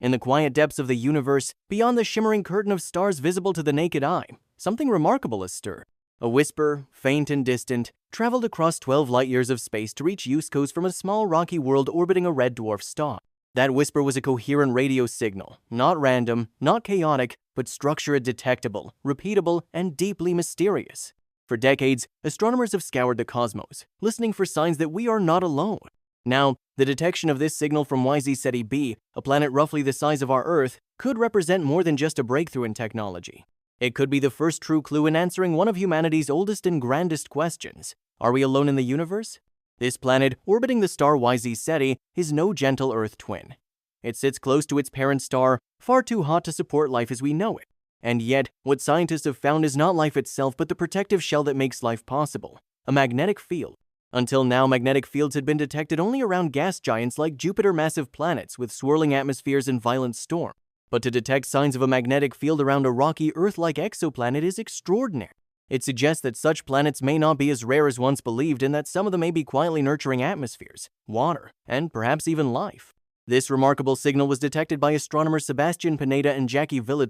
In the quiet depths of the universe, beyond the shimmering curtain of stars visible to the naked eye, something remarkable has stirred. A whisper, faint and distant, traveled across 12 light-years of space to reach Yuscos from a small rocky world orbiting a red dwarf star. That whisper was a coherent radio signal, not random, not chaotic, but structured, detectable, repeatable, and deeply mysterious. For decades, astronomers have scoured the cosmos, listening for signs that we are not alone. Now, the detection of this signal from YZ Ceti b, a planet roughly the size of our Earth, could represent more than just a breakthrough in technology. It could be the first true clue in answering one of humanity's oldest and grandest questions. Are we alone in the universe? This planet, orbiting the star YZ Ceti, is no gentle Earth twin. It sits close to its parent star, far too hot to support life as we know it. And yet, what scientists have found is not life itself but the protective shell that makes life possible, a magnetic field. Until now, magnetic fields had been detected only around gas giants like Jupiter-massive planets with swirling atmospheres and violent storms. But to detect signs of a magnetic field around a rocky Earth-like exoplanet is extraordinary. It suggests that such planets may not be as rare as once believed and that some of them may be quietly nurturing atmospheres, water, and perhaps even life. This remarkable signal was detected by astronomers Sebastian Pineda and Jansky Very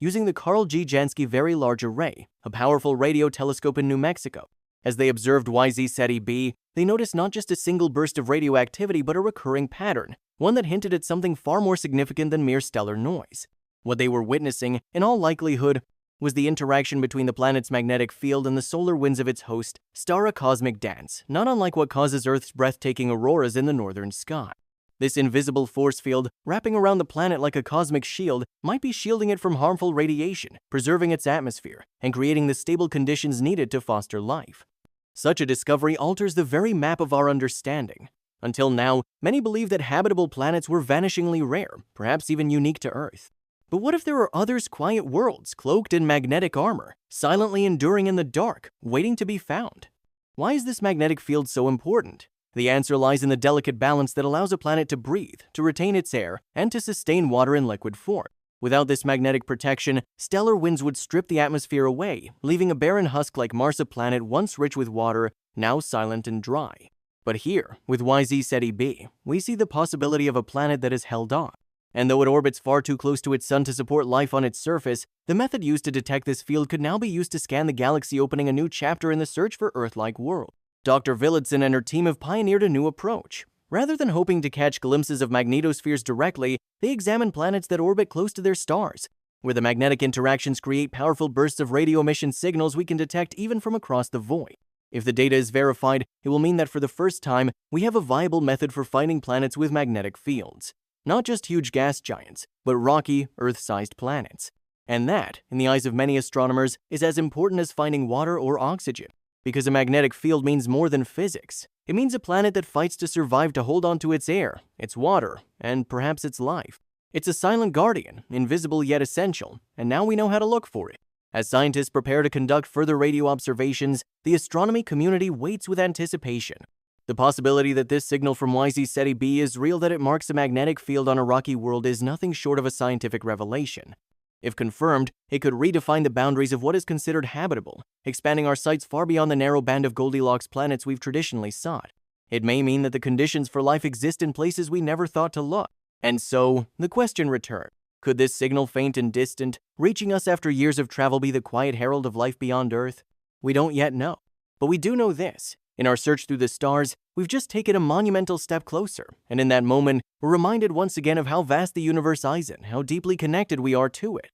using the Karl G Jansky Very Large Array, a powerful radio telescope in New Mexico. As they observed YZ Ceti b, they noticed not just a single burst of radioactivity but a recurring pattern, one that hinted at something far more significant than mere stellar noise. What they were witnessing, in all likelihood, was the interaction between the planet's magnetic field and the solar winds of its host star, a cosmic dance, not unlike what causes Earth's breathtaking auroras in the northern sky. This invisible force field, wrapping around the planet like a cosmic shield, might be shielding it from harmful radiation, preserving its atmosphere, and creating the stable conditions needed to foster life. Such a discovery alters the very map of our understanding. Until now, many believed that habitable planets were vanishingly rare, perhaps even unique to Earth. But what if there are others, quiet worlds, cloaked in magnetic armor, silently enduring in the dark, waiting to be found? Why is this magnetic field so important? The answer lies in the delicate balance that allows a planet to breathe, to retain its air, and to sustain water in liquid form. Without this magnetic protection, stellar winds would strip the atmosphere away, leaving a barren husk like Mars, a planet once rich with water, now silent and dry. But here, with YZ Ceti b, we see the possibility of a planet that is held on. And though it orbits far too close to its sun to support life on its surface, the method used to detect this field could now be used to scan the galaxy, opening a new chapter in the search for Earth-like worlds. Dr. Villadsen and her team have pioneered a new approach. Rather than hoping to catch glimpses of magnetospheres directly, they examine planets that orbit close to their stars. Where the magnetic interactions create powerful bursts of radio emission signals we can detect even from across the void. If the data is verified, it will mean that for the first time, we have a viable method for finding planets with magnetic fields. Not just huge gas giants, but rocky, Earth-sized planets. And that, in the eyes of many astronomers, is as important as finding water or oxygen. Because a magnetic field means more than physics. It means a planet that fights to survive, to hold on to its air, its water, and perhaps its life. It's a silent guardian, invisible yet essential, and now we know how to look for it. As scientists prepare to conduct further radio observations, the astronomy community waits with anticipation. The possibility that this signal from YZ Ceti b is real, that it marks a magnetic field on a rocky world, is nothing short of a scientific revelation. If confirmed, it could redefine the boundaries of what is considered habitable, expanding our sights far beyond the narrow band of Goldilocks planets we've traditionally sought. It may mean that the conditions for life exist in places we never thought to look. And so, the question returns. Could this signal, faint and distant, reaching us after years of travel, be the quiet herald of life beyond Earth? We don't yet know. But we do know this. In our search through the stars, we've just taken a monumental step closer, and in that moment, we're reminded once again of how vast the universe is and how deeply connected we are to it.